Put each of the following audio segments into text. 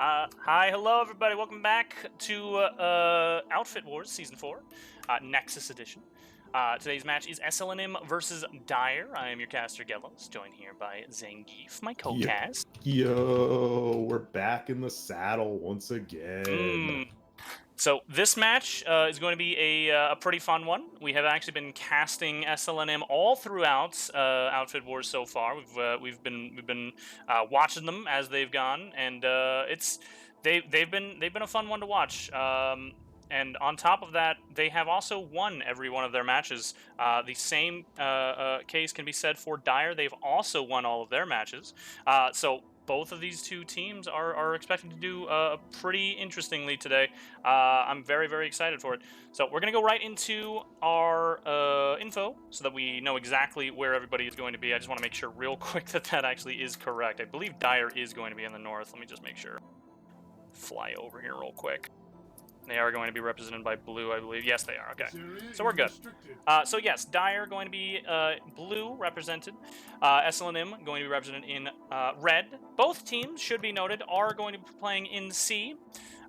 Hi, hello, everybody. Welcome back to Outfit Wars Season 4, Nexus Edition. Today's match is SLNM versus Dire. I am your caster, Gellos, joined here by Zangief, my co-cast. Yo, we're back in the saddle once again. So this match is going to be a pretty fun one. We have actually been casting SLNM all throughout Outfit Wars so far. We've been watching them as they've gone, and they've been a fun one to watch. And on top of that, they have also won every one of their matches. The same case can be said for Dire. They've also won all of their matches. So both of these two teams are expected to do pretty interestingly today. I'm very, very excited for it. So we're going to go right into our info so that we know exactly where everybody is going to be. I just want to make sure real quick that that actually is correct. I believe Dire is going to be in the north. Let me just make sure. Fly over here real quick. They are going to be represented by blue, I believe. Yes, they are. Okay. So we're good. So yes, Dire going to be blue represented. SLNM going to be represented in red. Both teams, should be noted, are going to be playing in C.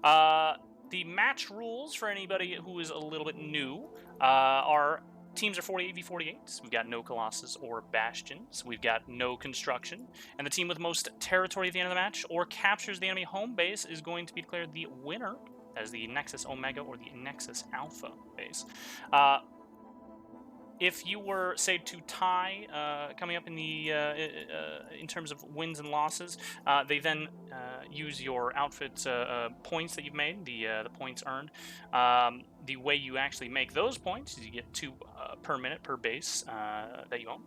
The match rules for anybody who is a little bit new are teams are 48v48s. We've got no Colossus or Bastions. We've got no construction. And the team with most territory at the end of the match or captures the enemy home base is going to be declared the winner as the Nexus Omega or the Nexus Alpha base. If you were, say, to tie coming up in the in terms of wins and losses, they then use your outfit points that you've made, the points earned. The way you actually make those points is you get 2 per minute per base that you own.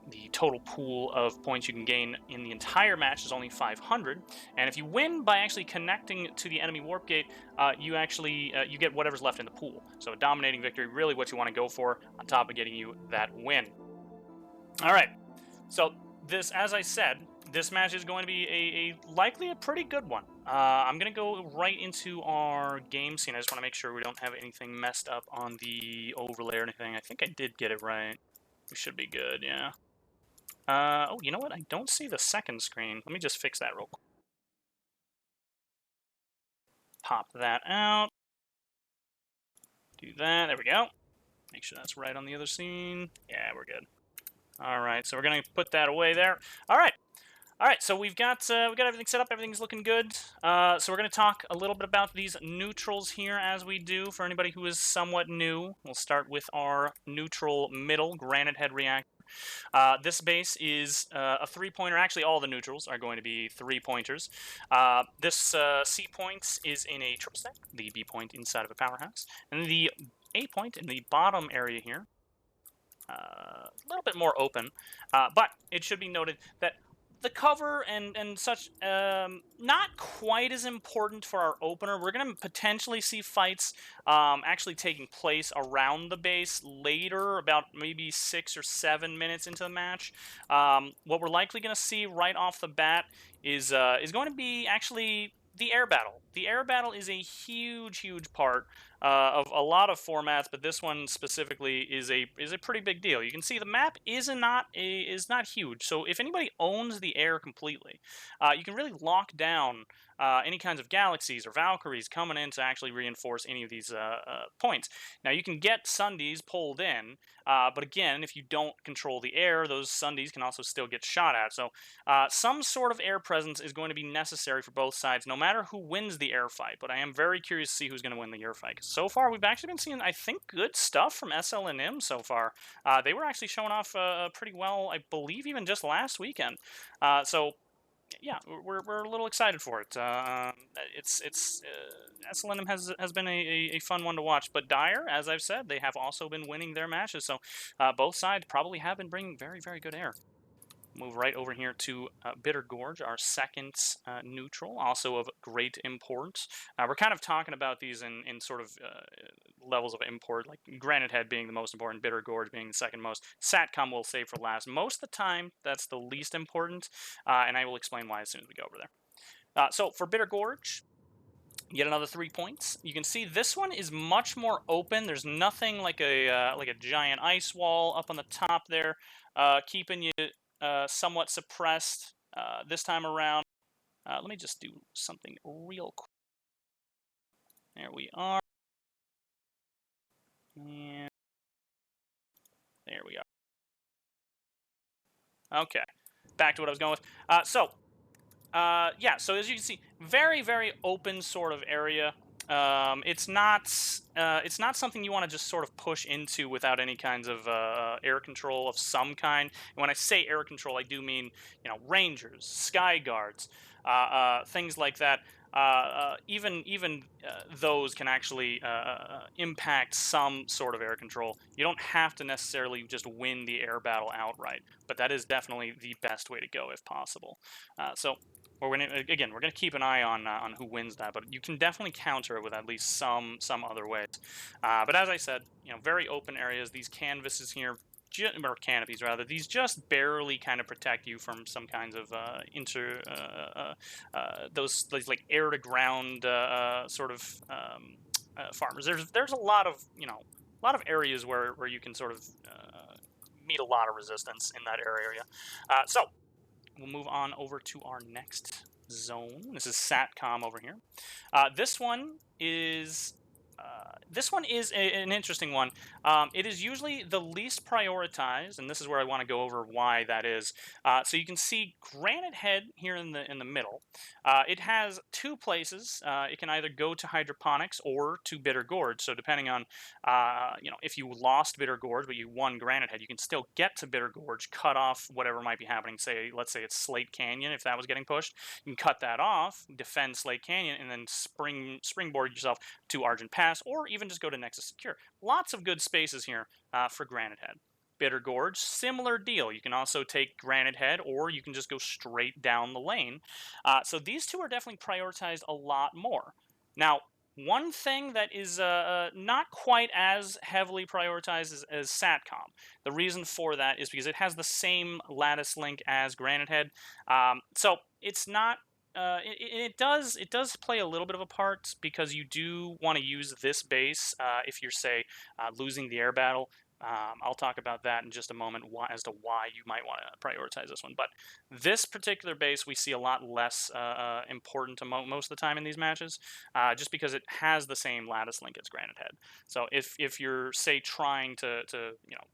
The total pool of points you can gain in the entire match is only 500, and if you win by actually connecting to the enemy warp gate, you actually you get whatever's left in the pool. So a dominating victory, really what you want to go for, on top of getting you that win. All right, so this, as I said, this match is going to be likely a pretty good one. I'm going to go right into our game scene. I just want to make sure we don't have anything messed up on the overlay or anything. I think I did get it right. We should be good, yeah. Oh, you know what? I don't see the second screen. Let me just fix that real quick. Pop that out. Do that. There we go. Make sure that's right on the other scene. Yeah, we're good. All right, so we're gonna put that away there. All right. All right, so we got everything set up. Everything's looking good. So we're going to talk a little bit about these neutrals here as we do. For anybody who is somewhat new, we'll start with our neutral middle Granite Head Reactor. This base is a 3-pointer. Actually, all the neutrals are going to be 3-pointers. This C point is in a triple stack, the B point inside of a powerhouse, and the A point in the bottom area here. A little bit more open, but it should be noted that the cover and such, not quite as important for our opener. We're going to potentially see fights actually taking place around the base later, about maybe 6 or 7 minutes into the match. What we're likely going to see right off the bat is going to be actually the air battle. The air battle is a huge, huge part of a lot of formats, but this one specifically is a pretty big deal. You can see the map is not huge, so if anybody owns the air completely, you can really lock down any kinds of galaxies or Valkyries coming in to actually reinforce any of these points. Now you can get Sundies pulled in, but again, if you don't control the air, those Sundies can also still get shot at. So some sort of air presence is going to be necessary for both sides, no matter who wins the air fight. But I am very curious to see who's going to win the air fight. So far, we've actually been seeing, I think, good stuff from SLNM so far. They were actually showing off pretty well, I believe, even just last weekend. So yeah, we're a little excited for it. SLNM has been a fun one to watch, but Dire, as I've said, they have also been winning their matches. So both sides probably have been bringing very, very good air. Move right over here to Bitter Gorge, our second neutral, also of great import. We're kind of talking about these in sort of levels of import, like Granite Head being the most important, Bitter Gorge being the second most. Satcom we'll save for last. Most of the time, that's the least important, and I will explain why as soon as we go over there. So for Bitter Gorge, yet another 3 points. You can see this one is much more open. There's nothing like a giant ice wall up on the top there, keeping you somewhat suppressed this time around. Let me just do something real quick. There we are. And there we are. Okay. Back to what I was going with. Yeah, so as you can see, very, very open sort of area. It's not something you want to just sort of push into without any kinds of air control of some kind. And when I say air control, I do mean, rangers, sky guards, things like that. Even those can actually impact some sort of air control. You don't have to necessarily just win the air battle outright, but that is definitely the best way to go if possible. So we're gonna keep an eye on who wins that, but you can definitely counter it with at least some other ways. But as I said, very open areas. These canvases here, or canopies rather, these just barely kind of protect you from some kinds of those like air to ground sort of farmers. There's a lot of areas where you can sort of meet a lot of resistance in that area. So we'll move on over to our next zone. This is SATCOM over here. This one is an interesting one. It is usually the least prioritized, and this is where I want to go over why that is. So you can see Granite Head here in the middle. It has two places. It can either go to hydroponics or to Bitter Gorge. So depending on if you lost Bitter Gorge but you won Granite Head, you can still get to Bitter Gorge, cut off whatever might be happening. Let's say it's Slate Canyon. If that was getting pushed, you can cut that off, defend Slate Canyon, and then springboard yourself to Argent Pass, or even just go to Nexus Secure. Lots of good spaces here for Granite Head. Bitter Gorge, similar deal. You can also take Granite Head, or you can just go straight down the lane. So these two are definitely prioritized a lot more. Now, one thing that is not quite as heavily prioritized as SATCOM. The reason for that is because it has the same lattice link as Granite Head. So it's not it does play a little bit of a part because you do want to use this base if you're, say, losing the air battle. I'll talk about that in just a moment as to why you might want to prioritize this one. But this particular base we see a lot less important to most of the time in these matches, just because it has the same lattice link as Granite Head. So if you're, say, trying to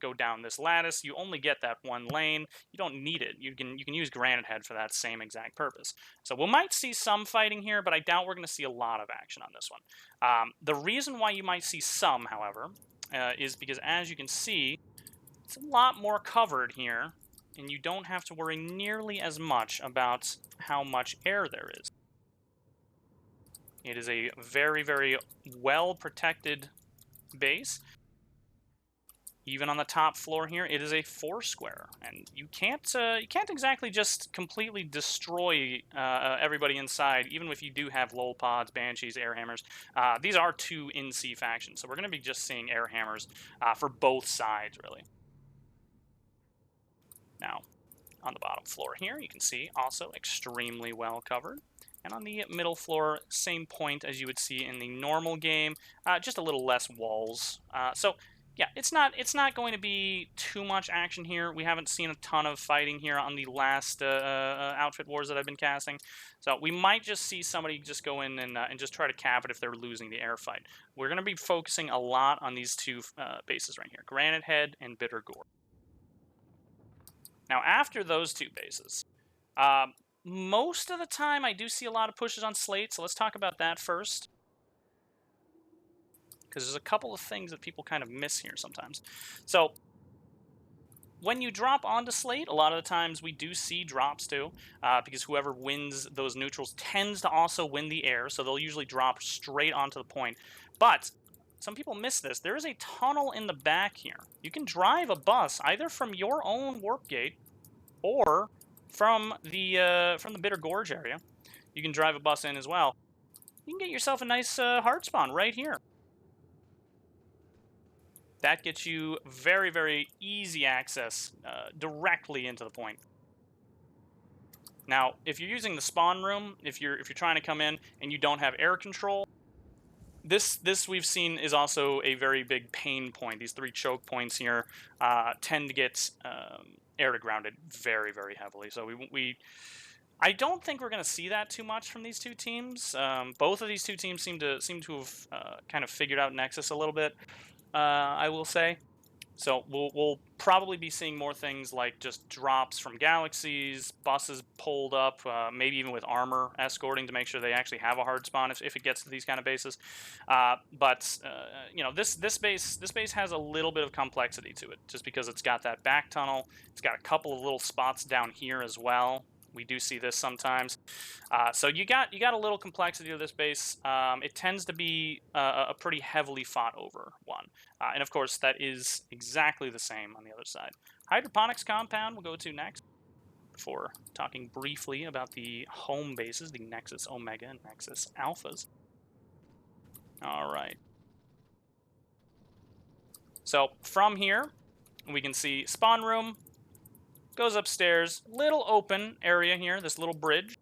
go down this lattice, you only get that one lane. You don't need it. You can use Granite Head for that same exact purpose. So we might see some fighting here, but I doubt we're going to see a lot of action on this one. The reason why you might see some, however, is because, as you can see, it's a lot more covered here, and you don't have to worry nearly as much about how much air there is. It is a very, very well-protected base. Even on the top floor here, it is a 4-square, and you can't exactly just completely destroy everybody inside, even if you do have lol pods, banshees, air hammers. These are two NC factions, so we're going to be just seeing air hammers for both sides, really. Now, on the bottom floor here, you can see also extremely well covered. And on the middle floor, same point as you would see in the normal game, just a little less walls. So yeah, it's not going to be too much action here. We haven't seen a ton of fighting here on the last outfit wars that I've been casting. So we might just see somebody just go in and just try to cap it if they're losing the air fight. We're going to be focusing a lot on these two bases right here, Granite Head and Bitter Gorge. Now, after those two bases, most of the time I do see a lot of pushes on Slate, so let's talk about that first. Because there's a couple of things that people kind of miss here sometimes. So when you drop onto Slate, a lot of the times we do see drops too, because whoever wins those neutrals tends to also win the air, so they'll usually drop straight onto the point. But some people miss this. There is a tunnel in the back here. You can drive a bus either from your own warp gate or from the Bitter Gorge area. You can drive a bus in as well. You can get yourself a nice hard spawn right here. That gets you very, very easy access directly into the point. Now, if you're using the spawn room, if you're trying to come in and you don't have air control, this we've seen is also a very big pain point. These 3 choke points here tend to get air to grounded very, very heavily. So I don't think we're going to see that too much from these two teams. Both of these two teams seem to have kind of figured out Nexus a little bit. I will say. So we'll probably be seeing more things like just drops from galaxies, buses pulled up, maybe even with armor escorting to make sure they actually have a hard spawn if it gets to these kind of bases. But you know, this base has a little bit of complexity to it, just because it's got that back tunnel. It's got a couple of little spots down here as well. We do see this sometimes. So you got a little complexity to this base. It tends to be a pretty heavily fought over one. And of course, that is exactly the same on the other side. Hydroponics compound we'll go to next, before talking briefly about the home bases, the Nexus Omega and Nexus Alphas. All right. So from here, we can see spawn room, goes upstairs, little open area here, this little bridge.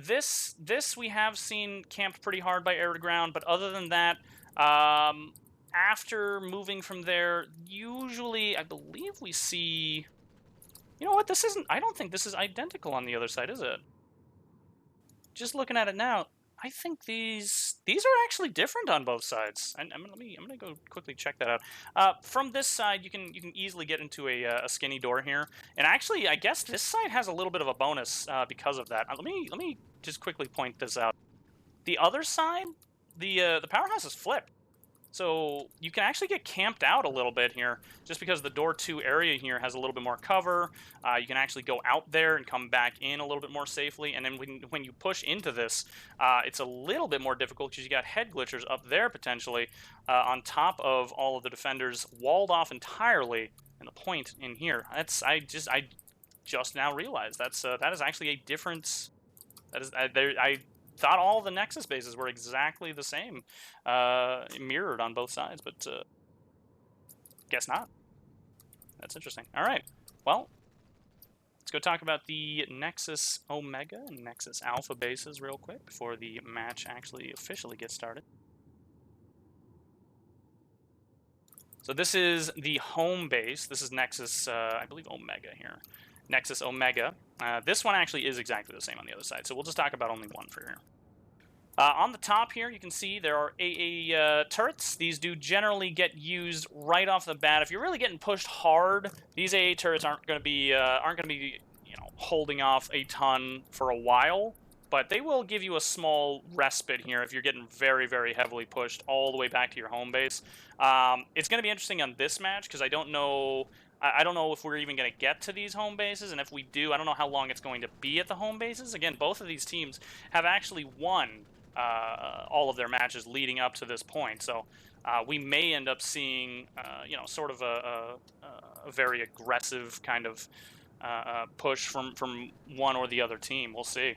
This we have seen camped pretty hard by air to ground, but other than that, after moving from there, usually I believe we see. You know what? This isn't. I don't think this is identical on the other side, is it? Just looking at it now, I think these are actually different on both sides. And I'm gonna go quickly check that out. From this side, you can easily get into a skinny door here, and actually, I guess this side has a little bit of a bonus because of that. Let me just quickly point this out. The other side, the powerhouse is flipped. So you can actually get camped out a little bit here, just because the door 2 area here has a little bit more cover. You can actually go out there and come back in a little bit more safely. And then when you push into this, it's a little bit more difficult because you got head glitchers up there potentially, on top of all of the defenders walled off entirely. And the point in here, I just now realized that is actually a difference. That is I thought all the Nexus bases were exactly the same, mirrored on both sides, but guess not. That's interesting. All right, well, let's go talk about the Nexus Omega and Nexus Alpha bases real quick before the match actually officially gets started. So this is the home base. This is Nexus, I believe, Omega here. Nexus Omega. This one actually is exactly the same on the other side, so we'll just talk about only one for here. On the top here, you can see there are AA turrets. These do generally get used right off the bat. If you're really getting pushed hard, these AA turrets aren't going to be holding off a ton for a while, but they will give you a small respite here if you're getting very, very heavily pushed all the way back to your home base. It's going to be interesting on this match because I don't know if we're even going to get to these home bases, and if we do, I don't know how long it's going to be at the home bases. Again, both of these teams have actually won all of their matches leading up to this point, so we may end up seeing, sort of a very aggressive kind of push from one or the other team. We'll see.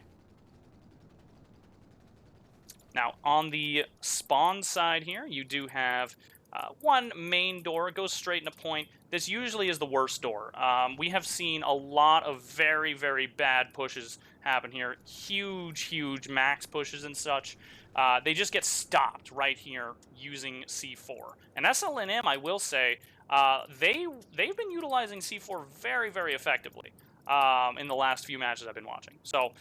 Now, on the spawn side here, you do have one main door. It goes straight into point. This usually is the worst door. We have seen a lot of very, very bad pushes happen here. Huge max pushes and such. They just get stopped right here using C4. And SLNM, I will say, they've been utilizing C4 very, very effectively in the last few matches I've been watching. So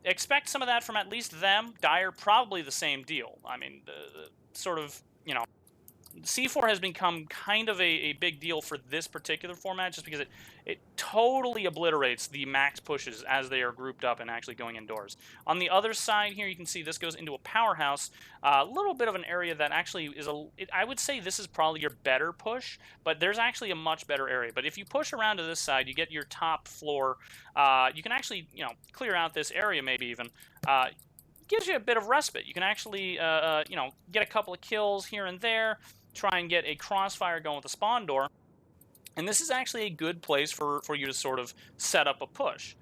expect some of that from at least them. Dire, probably the same deal. I mean, the sort of, C4 has become kind of a big deal for this particular format, just because it totally obliterates the max pushes as they are grouped up and actually going indoors. On the other side here, you can see this goes into a powerhouse, a little bit of an area that actually is I would say this is probably your better push, but there's actually a much better area. But if you push around to this side, you get your top floor. You can actually, clear out this area maybe even. Gives you a bit of respite. You can actually, get a couple of kills here and there, try and get a crossfire going with the spawn door. And this is actually a good place for you to sort of set up a push.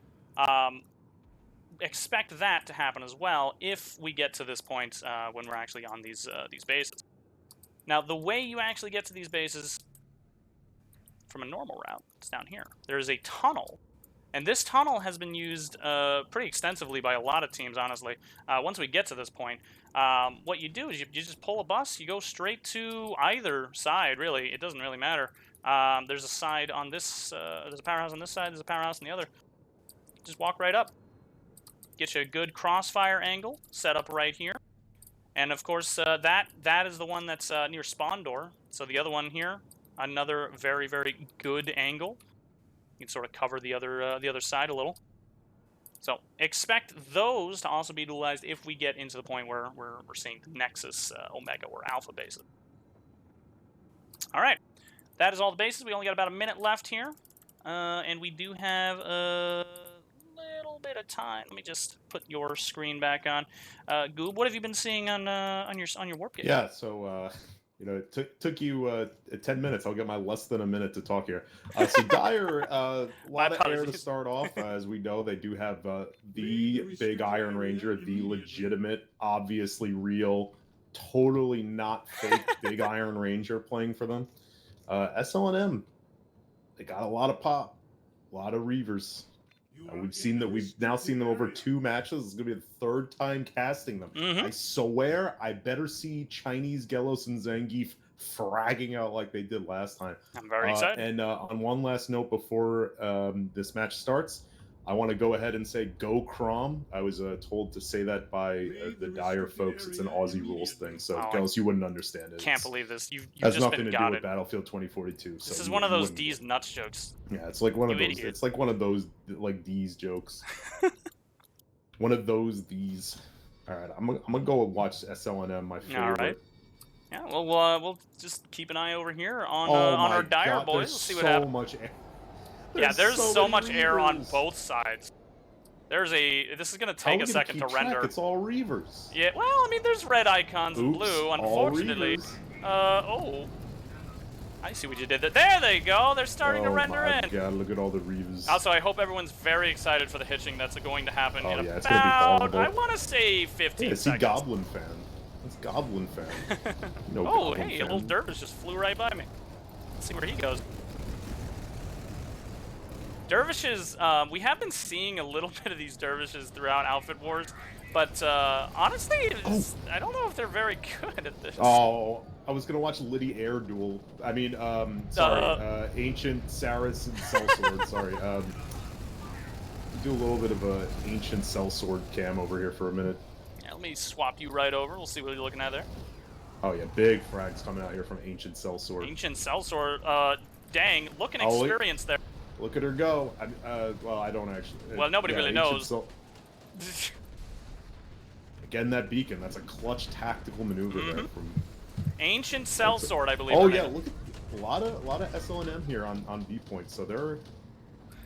Expect that to happen as well if we get to this point when we're actually on these bases. Now, the way you actually get to these bases from a normal route is down here. There is a tunnel. And this tunnel has been used pretty extensively by a lot of teams, honestly. Once we get to this point, what you do is you just pull a bus, you go straight to either side, really. It doesn't really matter. There's a side on this, there's a powerhouse on this side, there's a powerhouse on the other. just walk right up. Get you a good crossfire angle set up right here. And of course, that is the one that's near spawn door. So the other one here, another very, very good angle. You can sort of cover the other side a little. So expect those to also be utilized if we get into the point where we're seeing the Nexus, Omega, or Alpha bases. All right, that is all the bases. We only got about a minute left here, and we do have a little bit of time. Let me just put your screen back on. Goob, what have you been seeing on your warp gate? Yeah, so you know, it took you 10 minutes. I'll get my less than a minute to talk here. So Dire, a lot of air to start off. As we know, they do have the big Iron Ranger, the legitimate, obviously real, totally not fake big Iron Ranger playing for them. SLNM, they got a lot of pop, a lot of Reavers. We've now seen them over 2 matches. It's gonna be the 3rd time casting them. I swear, I better see Chinese Gelos and Zangief fragging out like they did last time. I'm very excited. And on one last note before this match starts, I want to go ahead and say "Go Crom." I was told to say that by the Dire folks. It's an Aussie rules thing, so else you wouldn't understand it. Can't believe this. You've has just nothing been to do with it. Battlefield 2042. This so is one of those D's nuts jokes. Yeah, it's like one of those. Idiot. It's like one of those like D's jokes. One of those D's. All right, I'm gonna go watch SLNM. My favorite. All right. Yeah, well, we'll just keep an eye over here on our Dire boys. We'll see what happens. Much air. There's so much air on both sides. This is gonna take a second to render. It's all Reavers. Yeah, well, I mean, there's red icons in blue, unfortunately. Oh. I see what you did there. There they go. They're starting to render in. Oh my god, look at all the Reavers. Also, I hope everyone's very excited for the hitching that's going to happen in it's gonna be horrible. I want to say 15 seconds. It's Goblin fan. It's Goblin fan. No oh, Goblin hey, fan. a little Dervish just flew right by me. Let's see where he goes. Dervishes, we have been seeing a little bit of these Dervishes throughout Outfit Wars, but honestly, I don't know if they're very good at this. Oh, I was gonna watch Liddy Air Duel. I mean, Ancient Saracen Sellsword. Sorry. Do a little bit of a Ancient Sellsword cam over here for a minute. Yeah, let me swap you right over. We'll see what you're looking at there. Oh yeah, big frags coming out here from Ancient Sellsword. Ancient Sellsword, dang, looking experienced there. Look at her go. Well, I don't actually. Well, nobody really knows. Again, that beacon. That's a clutch tactical maneuver there from Ancient Sellsword, I believe. Oh yeah, look at a lot of SLNM here on B points. So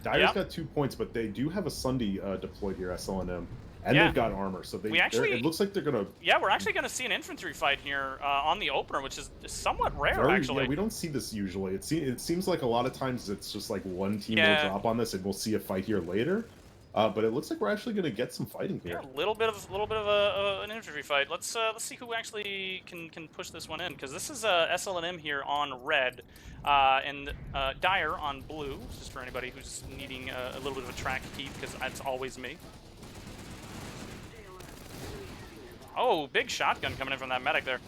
Dire's got 2 points, but they do have a Sunday deployed here, SLNM. And they've got armor, so it looks like they're gonna. Yeah, we're actually gonna see an infantry fight here on the opener, which is somewhat rare, actually. Yeah, we don't see this usually. It seems like a lot of times it's just like one team will drop on this, and we'll see a fight here later. But it looks like we're actually gonna get some fighting here. Yeah, a little bit of an infantry fight. Let's see who actually can push this one in, because this is SLNM here on red, and Dire on blue. Just for anybody who's needing a little bit of a track keep, because that's always me. Oh, big shotgun coming in from that medic there.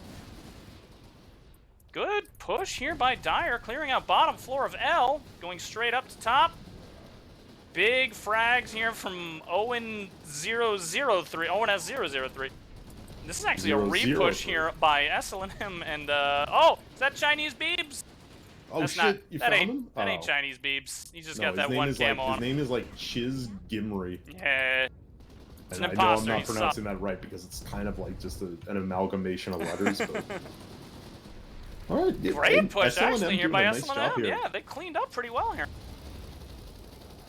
Good push here by Dire, clearing out bottom floor of L, going straight up to top. Big frags here from Owen003, OwenS003. This is actually a re-push here by SLNM, and is that Chinese Beebs? Oh That's shit, you found him? That ain't Chinese Beebs. He's just got that one camo on. His name is like Chiz Gimri. Yeah. It's an I know I'm not pronouncing that right because it's kind of like just an amalgamation of letters. But... All right, great push actually here by SLNM. Yeah, they cleaned up pretty well here.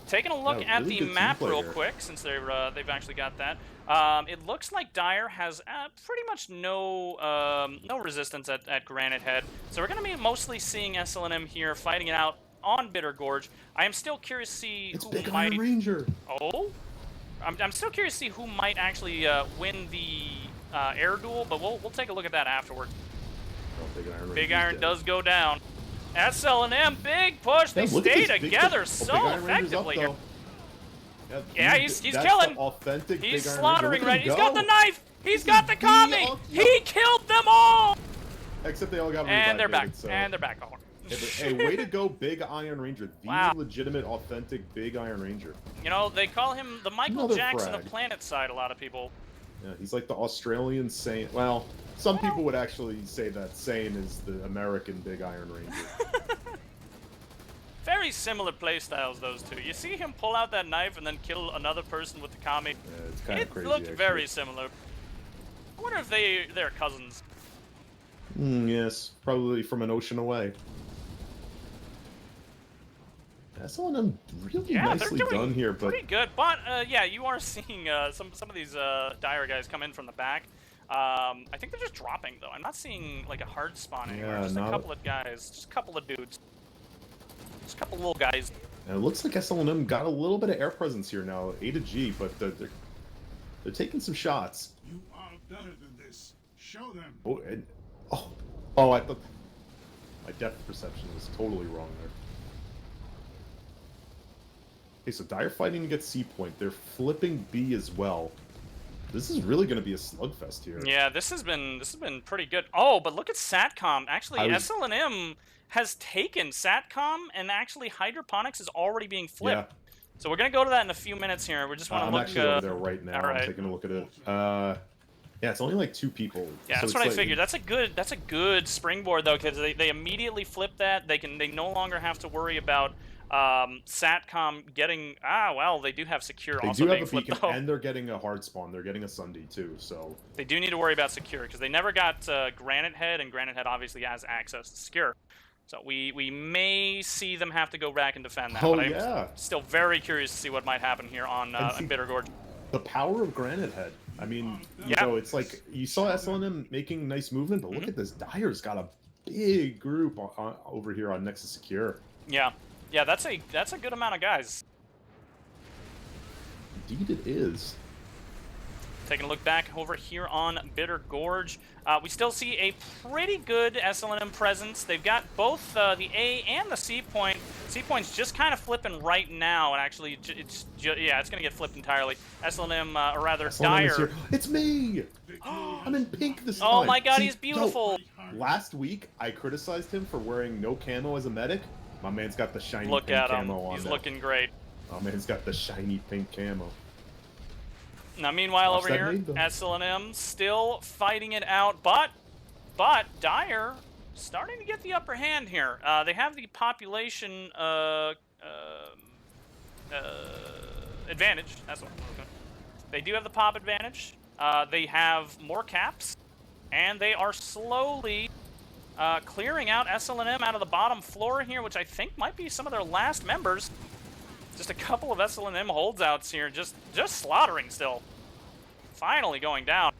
Taking a look at the map real quick, since they've actually got that. It looks like Dire has pretty much no resistance at Granite Head, so we're going to be mostly seeing SLNM here fighting it out on Bitter Gorge. I am still curious to see who might. Iron Ranger. Oh. I'm still curious to see who might actually win the air duel, but we'll take a look at that afterwards. Big Iron does go down. SLNM, big push. They stay together so effectively here. Yeah, he's killing. He's slaughtering right. He's got the knife. He's got the Kami. He killed them all. Except they all got and they're back. And they're back. Hey, hey, way to go, Big Iron Ranger. The Wow. legitimate, authentic Big Iron Ranger. You know, they call him the Michael Another Jackson frag. of Planet Side, a lot of people. Yeah, he's like the Australian Saint. Well, some people would actually say that Saint is the American Big Iron Ranger. Very similar playstyles, those two. You see him pull out that knife and then kill another person with the kami. Yeah, it's kind of crazy, It looked actually. very similar. I wonder if they're cousins. Yes, probably from an ocean away. SLNM really nicely done here, but pretty good. But yeah, you are seeing some of these dire guys come in from the back. I think they're just dropping though. I'm not seeing like a hard spawn anywhere. Just a couple of guys, just a couple of dudes, just a couple little guys. And it looks like SLNM got a little bit of air presence here now, A to G, but they're taking some shots. You are better than this. Show them. Oh, I thought my depth perception was totally wrong there. Okay, so Dire fighting to get C point. They're flipping B as well. This is really going to be a slugfest here. Yeah, this has been pretty good. Oh, but look at Satcom. Actually, SLNM has taken Satcom, and actually Hydroponics is already being flipped. Yeah. So we're gonna go to that in a few minutes here. We just want to look. I'm actually over there right now. All right. I'm taking a look at it. Yeah, it's only like 2 people. Yeah, so that's what I figured. That's a good springboard though, because they immediately flip that. They no longer have to worry about Satcom getting. Well, they do have secure. They also do have being a beacon, though. and they're getting a hard spawn. They're getting a Sunday too, so they do need to worry about secure because they never got Granite Head, and Granite Head obviously has access to secure. So we may see them have to go back and defend that. Oh, but yeah. I'm still very curious to see what might happen here on Bitter Gorge. The power of Granite Head. I mean, you know, it's like you saw SLNM making nice movement, but look at this. Dire's got a big group over here on Nexus Secure. Yeah, that's a good amount of guys. Indeed, it is. Taking a look back over here on Bitter Gorge, we still see a pretty good SLNM presence. They've got both the A and the C point. C point's just kind of flipping right now, and actually, it's going to get flipped entirely. SLNM, or rather, Dire. It's me! I'm in pink this time. Oh my god, he's beautiful! No, last week, I criticized him for wearing no camo as a medic. My man's got the shiny Look pink at him. camo on. He's looking great. My man's got the shiny pink camo. Now, meanwhile, over here, SLNM still fighting it out, but Dire starting to get the upper hand here. They have the population advantage. That's what I'm looking at. They do have the pop advantage. They have more caps, and they are slowly clearing out SLNM out of the bottom floor here, which I think might be some of their last members. Just a couple of SLNM holdouts here, just slaughtering still. Finally going down.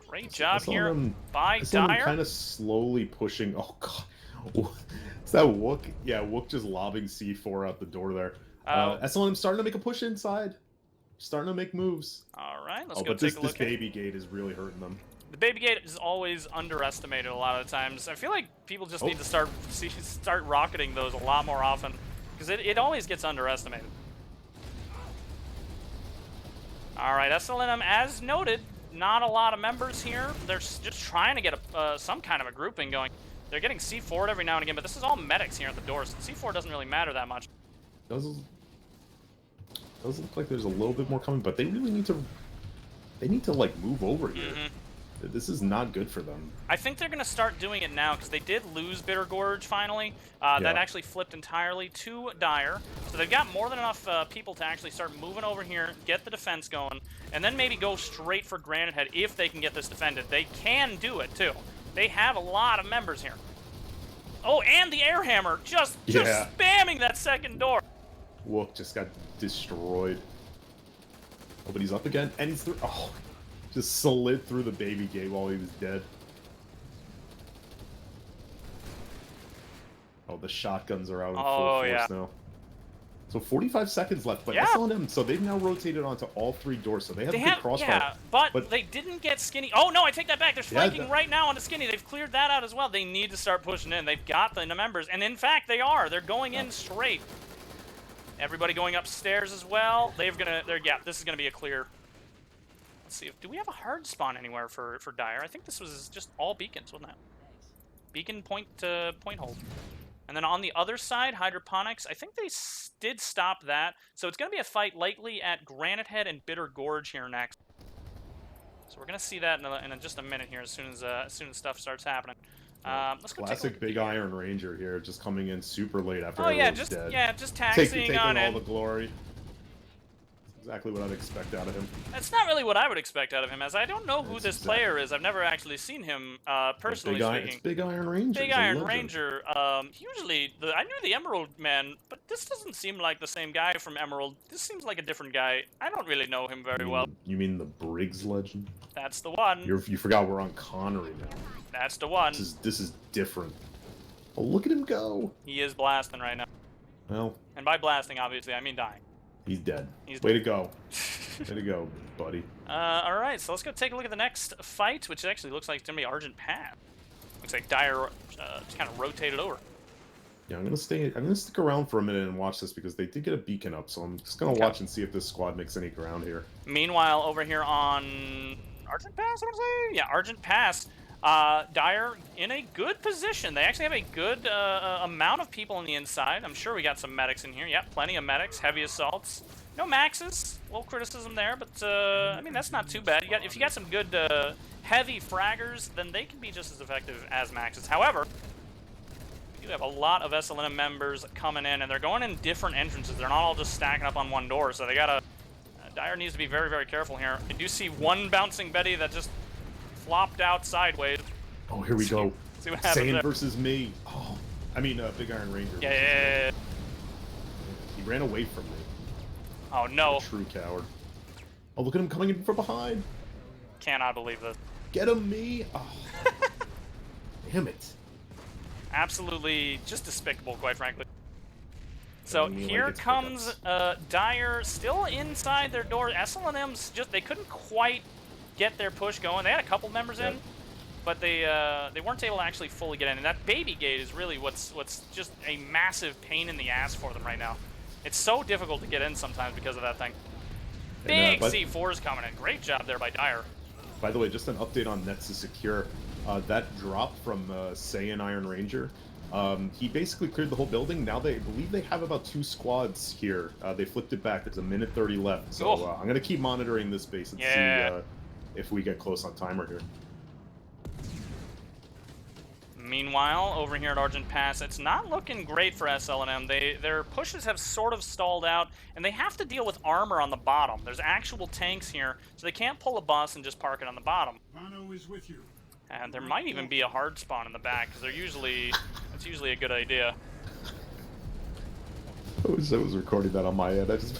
Great job here by Dire. Kind of slowly pushing. Oh god, is that Wook? Yeah, Wook just lobbing C4 out the door there. SLNM starting to make a push inside, starting to make moves. All right, let's go but take a look. This baby gate is really hurting them. The baby gate is always underestimated a lot of the times. I feel like people just need to start rocketing those a lot more often, because it always gets underestimated. All right, SLNM, as noted, not a lot of members here. They're just trying to get some kind of a grouping going. They're getting C4'd every now and again, but this is all medics here at the door, so C4 doesn't really matter that much. Does look like there's a little bit more coming, but they really need to. They need to like move over here. This is not good for them. I think they're going to start doing it now because they did lose Bitter Gorge finally. That actually flipped entirely to Dire. So they've got more than enough people to actually start moving over here, get the defense going, and then maybe go straight for Granite Head if they can get this defended. They can do it too. They have a lot of members here. Oh, and the Air Hammer just spamming that second door. Wook just got destroyed. Oh, but he's up again, and he's through. Oh. Just slid through the baby gate while he was dead. Oh, the shotguns are out in full force now. So 45 seconds left, but SLNM, so they've now rotated onto all 3 doors, so they have good crossfire. Yeah, but they didn't get Skinny. Oh, no, I take that back. They're flanking right now onto Skinny. They've cleared that out as well. They need to start pushing in. They've got the members, and in fact, they are. They're going in straight. Everybody going upstairs as well. This is gonna be a clear. Let's see. Do we have a hard spawn anywhere for Dire? I think this was just all beacons, wasn't it? beacon point hold. And then on the other side, hydroponics, I think they did stop that. So it's going to be a fight likely at Granite Head and Bitter Gorge here next. So we're going to see that in just a minute here as soon as stuff starts happening. Let's go Classic take a look Big Iron Ranger here, just coming in super late after everyone's dead. just taxiing taking on all in. the glory. Exactly what I'd expect out of him. That's not really what I would expect out of him, as I don't know who this player is. I've never actually seen him personally speaking. It's Big Iron Ranger. Big Iron Ranger. Usually, I knew the Emerald Man, but this doesn't seem like the same guy from Emerald. This seems like a different guy. I don't really know him very well. You mean the Briggs legend? That's the one. You forgot we're on Connery now. That's the one. This is different. Oh, look at him go. He is blasting right now. Well. And by blasting, obviously, I mean dying. He's dead. He's Way dead. to go. Way to go, buddy. Alright, so let's go take a look at the next fight, which actually looks like it's going to be Argent Path. Looks like Dire just kind of rotated over. Yeah, I'm gonna stick around for a minute and watch this because they did get a beacon up, so I'm just gonna watch and see if this squad makes any ground here. Meanwhile, over here on Argent Pass, I want to say? Yeah, Argent Pass. Dire in a good position. They actually have a good amount of people on the inside. I'm sure we got some medics in here. Yeah, plenty of medics, heavy assaults. No maxes. A little criticism there, but I mean that's not too bad. If you got some good heavy fraggers, then they can be just as effective as maxes. However, you have a lot of SLNM members coming in, and they're going in different entrances. They're not all just stacking up on one door, so they gotta. Dire needs to be very, very careful here. I do see one bouncing Betty that just flopped out sideways. Oh, here we go. See what happens there. versus me. Oh, I mean, Big Iron Ranger. Yeah. He ran away from me. Oh, no. A true coward. Oh, look at him coming in from behind. Cannot believe this. Get him, me. Oh. Damn it. Absolutely just despicable, quite frankly. So here comes Dire still inside their door. SLNM's just, they couldn't quite get their push going. They had a couple members in, but they weren't able to actually fully get in. And that baby gate is really what's just a massive pain in the ass for them right now. It's so difficult to get in sometimes because of that thing. Big C4s coming in. Great job there by Dire. By the way, just an update on Nexus Secure. That drop from Saiyan Iron Ranger, he basically cleared the whole building. Now they believe they have about 2 squads here. They flipped it back. There's a minute 30 left. So I'm going to keep monitoring this base and see if we get close on timer here. Meanwhile, over here at Argent Pass, it's not looking great for SLNM. Their pushes have sort of stalled out, and they have to deal with armor on the bottom. There's actual tanks here, so they can't pull a bus and just park it on the bottom. Vano is with you. And there might even be a hard spawn in the back, because it's usually a good idea. I wish I was recording that on my end.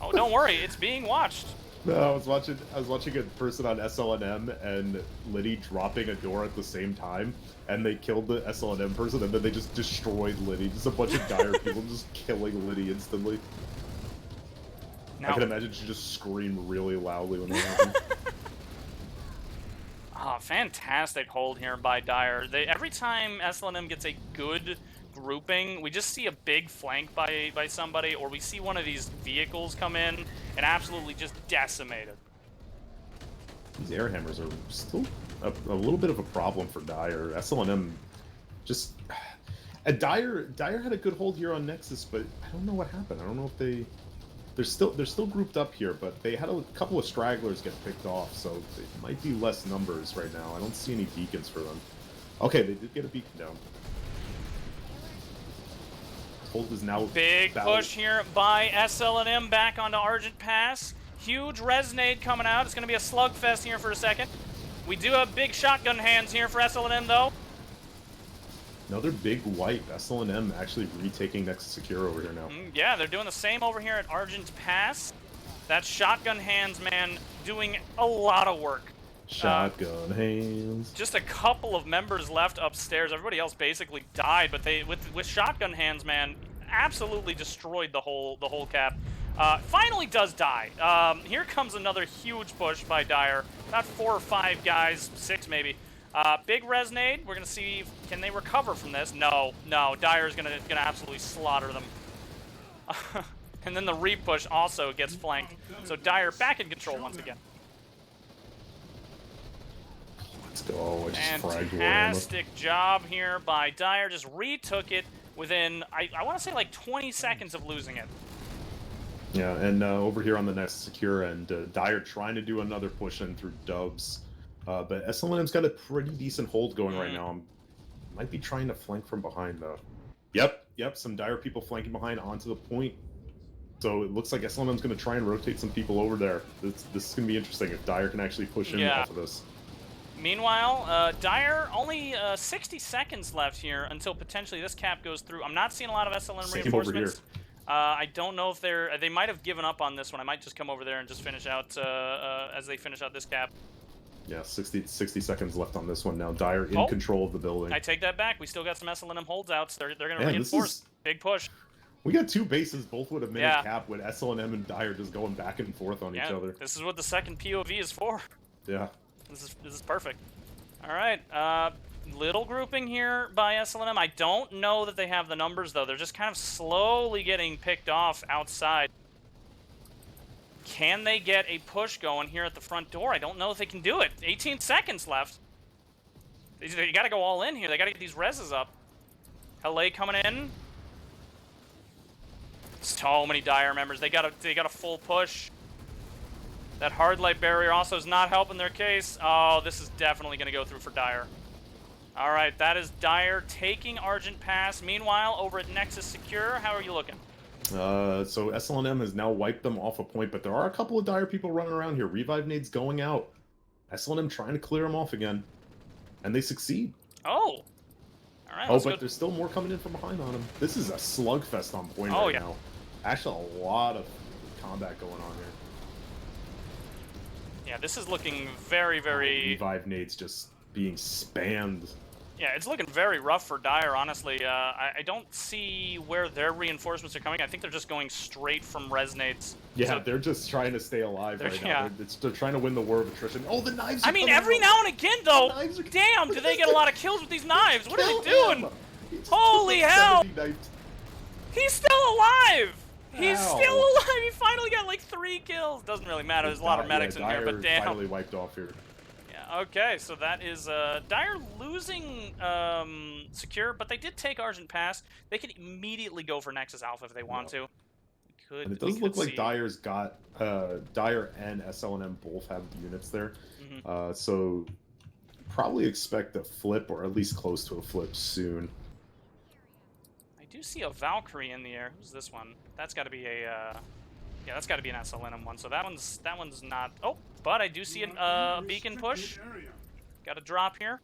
Oh, don't worry, it's being watched. No, I was watching a person on SLNM and Liddy dropping a door at the same time, and they killed the SLNM person, and then they just destroyed Liddy. Just a bunch of Dire people just killing Liddy instantly. Now, I can imagine she just screamed really loudly when that happened. Oh, fantastic hold here by Dire. Every time SLNM gets a good grouping, we just see a big flank by somebody, or we see one of these vehicles come in and absolutely just decimate it. These air hammers are still a little bit of a problem for Dire. SLNM just... Dire had a good hold here on Nexus, but I don't know what happened. I don't know if they're still grouped up here, but they had a couple of stragglers get picked off, so it might be less numbers right now. I don't see any beacons for them. Okay, they did get a beacon down. Hold is now big push here by SLNM back onto Argent Pass. Huge resonate coming out. It's going to be a slugfest here for a second. We do have big shotgun hands here for SLNM, though. Another big wipe. SLNM actually retaking Nexus Secure over here now. Yeah, they're doing the same over here at Argent Pass. That shotgun hands, man, doing a lot of work. Shotgun hands. Just a couple of members left upstairs. Everybody else basically died, but they with shotgun hands, man, absolutely destroyed the whole cap. Finally does die. Here comes another huge push by Dire. About 4 or 5 guys, 6 maybe. Big resonade. We're gonna see can they recover from this. No, Dire's gonna absolutely slaughter them. And then the repush also gets flanked. So Dire back in control once again. go. I just fragged Warhammer. Fantastic job here by Dire. Just retook it within, I want to say, like 20 seconds of losing it. Yeah, and over here on the next secure end, Dire trying to do another push in through dubs. But SLNM's got a pretty decent hold going right now. Might be trying to flank from behind, though. Yep, some Dire people flanking behind onto the point. So it looks like SLNM's going to try and rotate some people over there. This is going to be interesting if Dire can actually push in off of this. Meanwhile, Dire, only 60 seconds left here until potentially this cap goes through. I'm not seeing a lot of SLNM reinforcements. I don't know if they might have given up on this one. I might just come over there and just finish out as they finish out this cap. Yeah, 60 seconds left on this one now. Dire in control of the building. I take that back. We still got some SLNM holdouts. They're going to reinforce. Big push. We got two bases, both with a minute cap, with SLNM and Dire just going back and forth on each other. This is what the second POV is for. Yeah. This is perfect. All right. Little grouping here by SLNM. I don't know that they have the numbers, though. They're just kind of slowly getting picked off outside. Can they get a push going here at the front door? I don't know if they can do it. 18 seconds left. They got to go all in here. They got to get these reses up. LA coming in. So many Dire members. They got a full push. That hard light barrier also is not helping their case. Oh, this is definitely going to go through for Dire. All right, that is Dire taking Argent Pass. Meanwhile, over at Nexus Secure, how are you looking? So SLNM has now wiped them off a point, but there are a couple of Dire people running around here. Revive nades going out. SLNM trying to clear them off again. And they succeed. Oh. All right. Oh, but there's still more coming in from behind on them. This is a slugfest on point right now. Actually, a lot of combat going on here. Yeah, this is looking very, very... Revive nades just being spammed. Yeah, it's looking very rough for Dire, honestly. I don't see where their reinforcements are coming. I think they're just going straight from res nades. Yeah, so they're just trying to stay alive right now. They're trying to win the war of attrition. Oh, the knives are I mean, every now and again, though, damn, do they get a lot of kills with these knives? What are they doing? Holy hell! He's still alive! He's still alive! He finally got like 3 kills. Doesn't really matter, there's a lot of medics in here, but damn. Finally wiped off here. Yeah, okay, so that is Dire losing Secure, but they did take Argent Pass. They could immediately go for Nexus Alpha if they want to. And it does look like Dire's got Dire and SLNM both have units there. So probably expect a flip, or at least close to a flip soon. I do see a Valkyrie in the air. Who's this one? That's got to be a yeah, that's got to be an SLNM one. So that one's not. Oh, but I do see a beacon push. Got a drop here.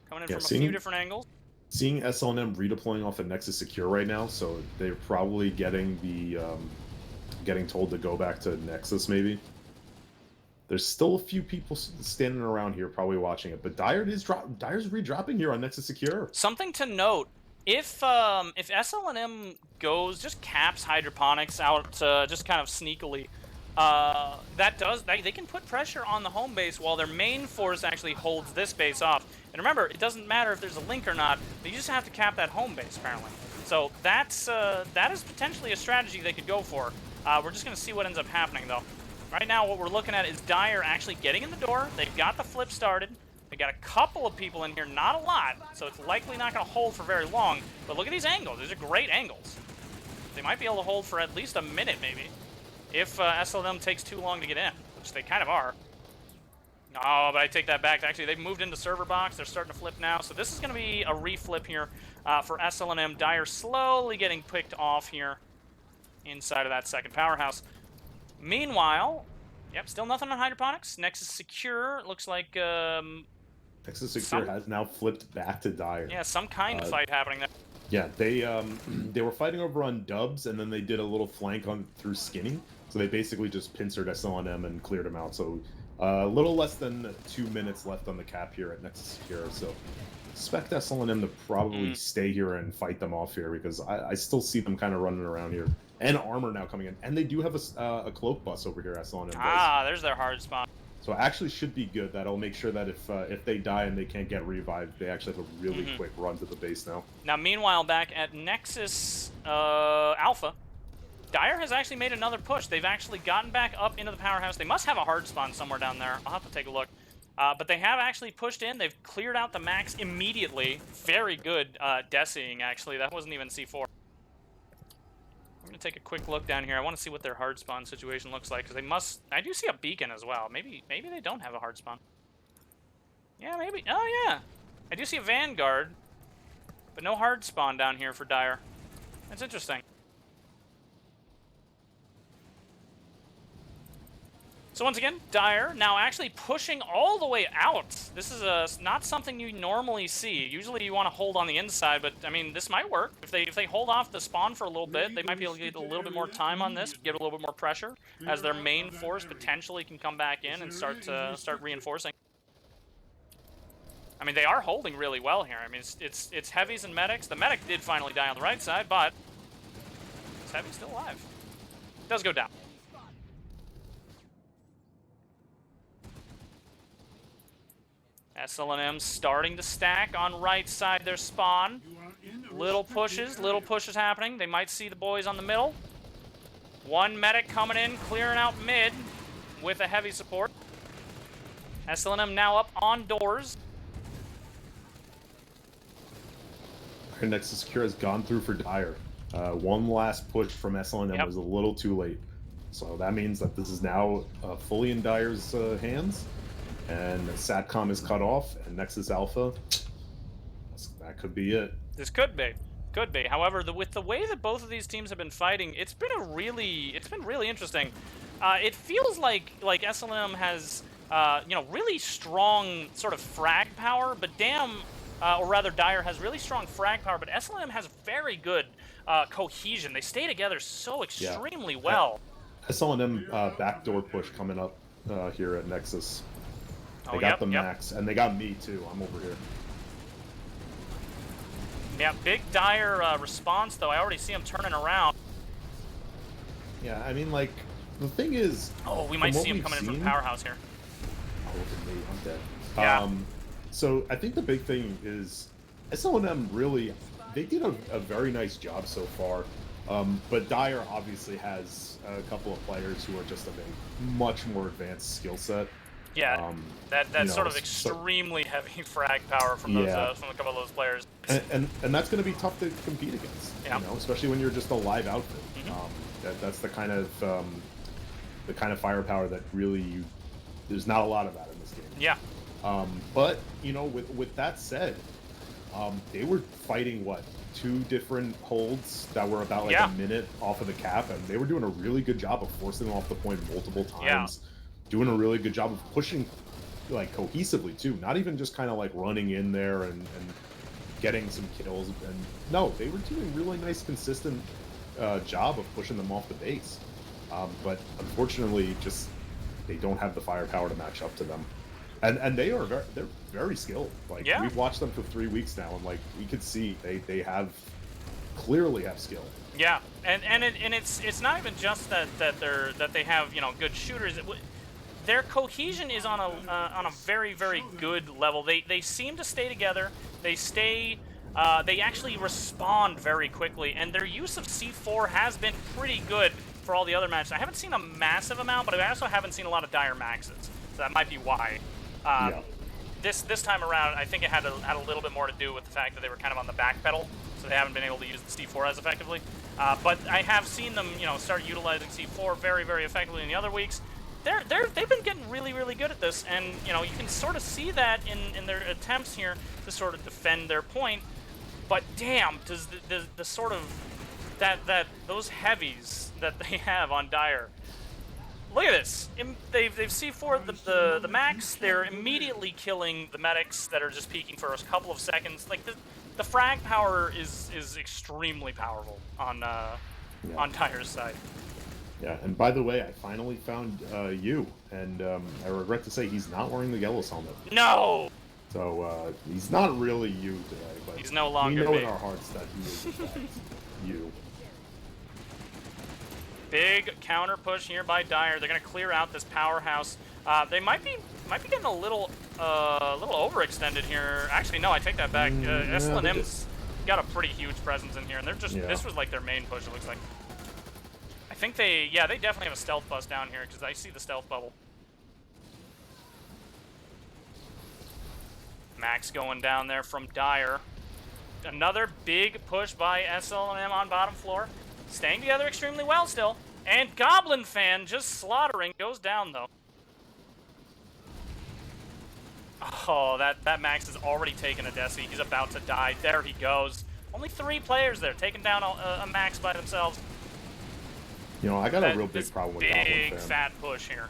Coming in from a few different angles. Seeing SLNM redeploying off of Nexus Secure right now, so they're probably getting the getting told to go back to Nexus maybe. There's still a few people standing around here probably watching it, but Dire's redropping here on Nexus Secure. Something to note: if SLNM goes just caps hydroponics out just kind of sneakily, they can put pressure on the home base while their main force actually holds this base off. And remember, it doesn't matter if there's a link or not; they just have to cap that home base apparently. So that is potentially a strategy they could go for. We're just gonna see what ends up happening though. Right now, what we're looking at is Dire actually getting in the door. They've got the flip started. They got a couple of people in here, not a lot, so it's likely not going to hold for very long. But look at these angles. These are great angles. They might be able to hold for at least a minute, maybe, if SLNM takes too long to get in, which they kind of are. No, but I take that back. Actually, they've moved into server box. They're starting to flip now. So this is going to be a reflip here for SLNM. Dire slowly getting picked off here inside of that second powerhouse. Meanwhile, yep, still nothing on hydroponics. Nexus Secure looks like Nexus Secure has now flipped back to Dire. Yeah, some kind of fight happening there. Yeah, they were fighting over on dubs, and then they did a little flank on through skinny. So they basically just pincered SLNM and cleared him out. So a little less than 2 minutes left on the cap here at Nexus Secure. So expect SLNM to probably stay here and fight them off here, because I still see them kind of running around here. And armor now coming in. And they do have a cloak bus over here, SLNM does. There's their hard spot. So actually should be good. That'll make sure that if they die and they can't get revived, they actually have a really quick run to the base now. Now, meanwhile, back at Nexus Alpha, Dire has actually made another push. They've actually gotten back up into the powerhouse. They must have a hard spawn somewhere down there. I'll have to take a look. But they have actually pushed in. They've cleared out the max immediately. Very good decying, actually. That wasn't even C4. I'm going to take a quick look down here. I want to see what their hard spawn situation looks like, because they must... I do see a beacon as well. Maybe they don't have a hard spawn. Yeah, maybe. Oh, yeah. I do see a Vanguard, but no hard spawn down here for Dire. That's interesting. So once again, Dire now actually pushing all the way out. This is not something you normally see. Usually you want to hold on the inside, but I mean, this might work. If they hold off the spawn for a little bit, they might be able to get a little bit more time on this, get a little bit more pressure, as their main force potentially can come back in and start reinforcing. I mean, they are holding really well here. I mean, it's heavies and medics. The medic did finally die on the right side, but this heavy's still alive. Does go down. SLNM starting to stack on right side their spawn. Little pushes happening. They might see the boys on the middle. One medic coming in, clearing out mid with a heavy support. SLNM now up on doors. Nexus Secure has gone through for Dire. One last push from SLNM was a little too late. So that means that this is now fully in Dire's hands. And SATCOM is cut off, and Nexus Alpha, that could be it. This could be. Could be. However, with the way that both of these teams have been fighting, it's been really interesting. It feels like SLM has, really strong sort of frag power, but or rather Dire has really strong frag power, but SLM has very good cohesion. They stay together so extremely well. SLNM backdoor push coming up here at Nexus. They got the max, and they got me too. I'm over here. Yeah, big Dire response, though. I already see him turning around. Yeah, I mean, like, the thing is... Oh, we might see him coming in from the powerhouse here. Oh, look at me. I'm dead. Yeah. So I think the big thing is SLNM really... They did a very nice job so far. But Dire obviously has a couple of players who are just of a much more advanced skill set. Yeah, that's sort of extremely heavy frag power from those from a couple of those players. And that's going to be tough to compete against. Yeah. You know, especially when you're just a live outfit. That's the kind of firepower that really there's not a lot of that in this game. Yeah. But you know, with that said, they were fighting two different holds that were about like a minute off of the cap, and they were doing a really good job of forcing them off the point multiple times. Yeah. Doing a really good job of pushing like cohesively too, not even just kind of like running in there and getting some kills. And no, they were doing really nice consistent job of pushing them off the base. But unfortunately, just they don't have the firepower to match up to them. And they're very skilled. Like we've watched them for 3 weeks now, and like we could see they clearly have skill. Yeah, and it's not even just that they have good shooters. Their cohesion is on a very good level. They seem to stay together. They actually respond very quickly, and their use of C4 has been pretty good for all the other matches. I haven't seen a massive amount, but I also haven't seen a lot of Dire maxes. So that might be why. This time around, I think it had a little bit more to do with the fact that they were kind of on the back pedal, so they haven't been able to use the C4 as effectively. But I have seen them, start utilizing C4 very effectively in the other weeks. They've been getting really good at this, and you can sort of see that in their attempts here to sort of defend their point. But damn, does the sort of those heavies that they have on Dire. Look at this. They've C4'd the max. They're immediately killing the medics that are just peeking for a couple of seconds. Like the frag power is extremely powerful on Dire's side. Yeah, and by the way, I finally found you, and I regret to say he's not wearing the Yellow helmet. No! So he's not really you today, but he's no longer we know me. In our hearts that he is in fact you. Big counter push here by Dire. They're going to clear out this powerhouse. They might be getting a little overextended here. Actually, no, I take that back. SLNM's got a pretty huge presence in here, and they're just this was like their main push. It looks like. I think they definitely have a stealth bus down here because I see the stealth bubble. Max going down there from Dire. Another big push by SLNM on bottom floor. Staying together extremely well still. And Goblin Fan just slaughtering. Goes down, though. Oh, that Max has already taken a Desi. He's about to die. There he goes. Only 3 players there, taking down a Max by themselves. You know, I got a real big problem with Goblin Fan. Big fat push here.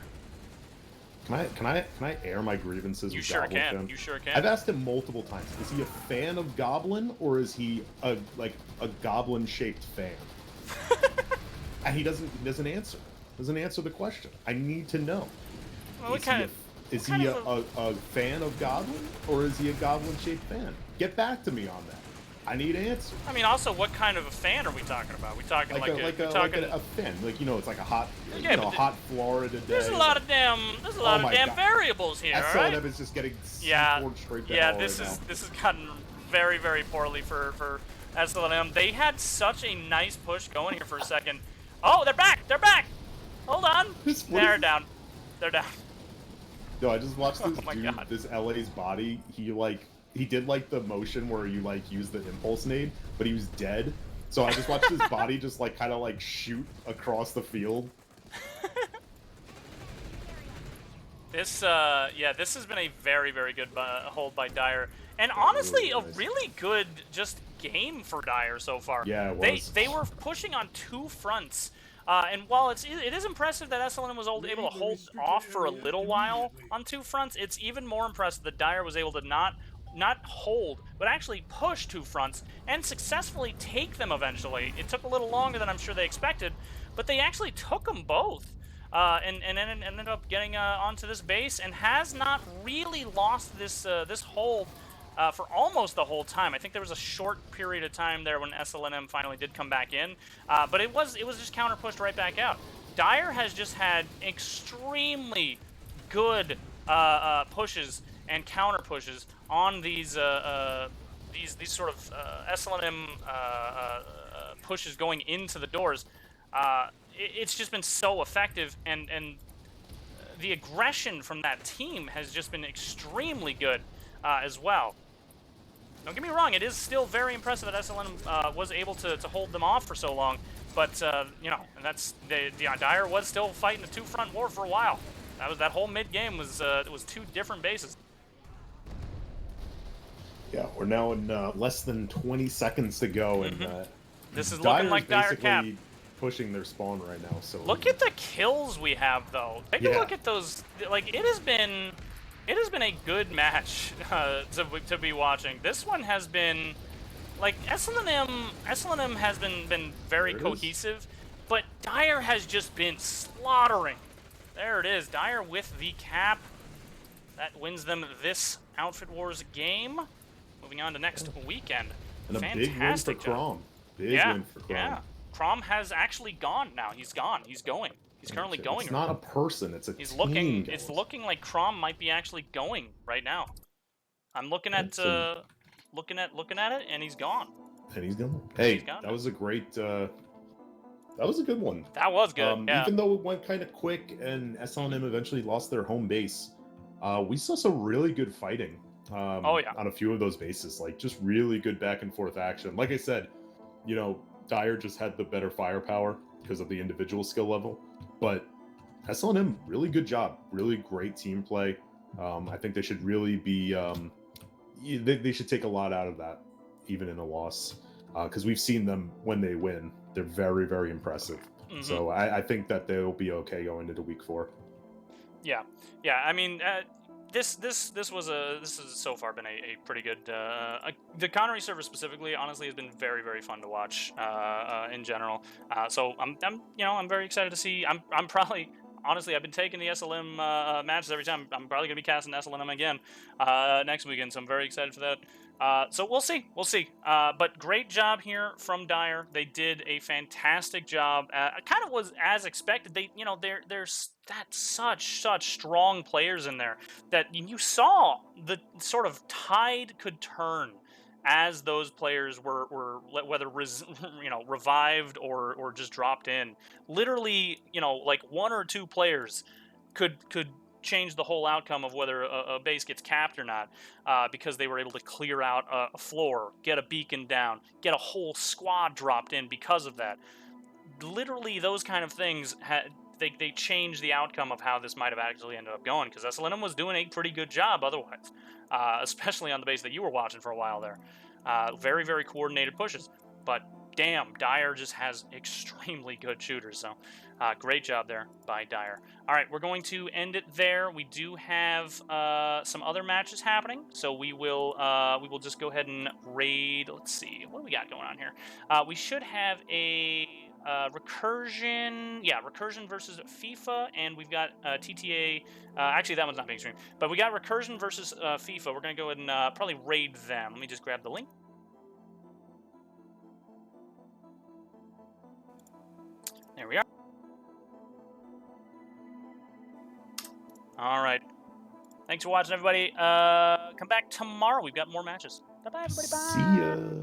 Can I air my grievances with Sure Goblin can. Fan? You sure can. I've asked him multiple times. Is he a fan of Goblin, or is he a Goblin-shaped fan? And he doesn't answer. Doesn't answer the question. I need to know. Well, is he a fan of Goblin, or is he a Goblin-shaped fan? Get back to me on that. I need answers. I mean, also, what kind of a fan are we talking about? We talking like a fan, like, you know, it's like a hot, hot Florida day. There's a lot of damn variables here. SLNM right? is just getting straight down. Yeah, this has gotten very, very poorly for SLNM. They had such a nice push going here for a second. Oh, they're back! They're back! Hold on. They're down. They're down. No, I just watched this dude, God. this LA's body. He did like the motion where you like use the impulse nade, but he was dead. So I just watched his body just like kind of like shoot across the field. This has been a very, very good hold by Dire, and honestly, really nice. a really good just game for Dire so far. Yeah, it was. They were pushing on 2 fronts, and while it is impressive that SLNM was able to hold off for a little while on 2 fronts, it's even more impressive that Dire was able to not hold, but actually push 2 fronts and successfully take them eventually. It took a little longer than I'm sure they expected, but they actually took them both. And ended up getting onto this base, and has not really lost this hold for almost the whole time. I think there was a short period of time there when SLNM finally did come back in, but it was just counter pushed right back out. Dire has just had extremely good pushes and counter pushes on these sort of SLNM pushes going into the doors. It's just been so effective, and the aggression from that team has just been extremely good as well. Don't get me wrong, it is still very impressive that SLN was able to hold them off for so long, but you know, and that's Dire was still fighting a 2-front war for a while. That whole mid game was 2 different bases. Yeah, we're now in less than 20 seconds to go, and this is looking like Dire Cap pushing their spawn right now. So look at the kills we have, though. Take a look at those. Like, it has been a good match to be watching. This one has been, like, SLNM has been very cohesive, but Dire has just been slaughtering. There it is, Dire with the cap. That wins them this Outfit Wars game. Moving on to next weekend. And Fantastic big win for Crom. Big win for Crom. Yeah. Crom has actually gone now. He's gone. He's going. He's currently going. It's not a person. It's a He's team, looking. guys. It's looking like Crom might be actually going right now. I'm looking at looking at it, and he's gone. And he's gone. Hey, that was a great. That was a good one. That was good. Yeah. Even though it went kind of quick, and SLNM eventually lost their home base, we saw some really good fighting. On a few of those bases, like just really good back and forth action. Like I said, you know, Dire just had the better firepower because of the individual skill level, but SLNM, really good job, really great team play. I think they should really be, they should take a lot out of that, even in a loss, because we've seen them when they win. They're very, very impressive. So I think that they'll be okay going into week 4. Yeah. I mean, this has so far been a pretty good. The Connery server specifically, honestly, has been very, very fun to watch in general. So I'm very excited to see. I'm probably, honestly, I've been taking the SLM matches every time. I'm probably gonna be casting SLNM again next weekend, so I'm very excited for that. So we'll see. But great job here from Dire. They did a fantastic job. Kind of was as expected. There's such strong players in there that you saw the sort of tide could turn as those players were whether revived or just dropped in. Literally, like 1 or 2 players could change the whole outcome of whether a base gets capped or not, because they were able to clear out a floor, get a beacon down, get a whole squad dropped in because of that. Literally, those kind of things they changed the outcome of how this might have actually ended up going, because SLNM was doing a pretty good job otherwise, especially on the base that you were watching for a while there. Very, very coordinated pushes, but damn, Dire just has extremely good shooters, so great job there by Dire. All right, we're going to end it there. We do have some other matches happening, so we will just go ahead and raid. Let's see, what do we got going on here? We should have a Recursion, yeah, Recursion versus FIFA, and we've got TTA. Actually, that one's not being streamed, but we got Recursion versus FIFA. We're gonna go ahead and probably raid them. Let me just grab the link. There we are. All right. Thanks for watching, everybody. Come back tomorrow. We've got more matches. Bye-bye, everybody. Bye. See ya.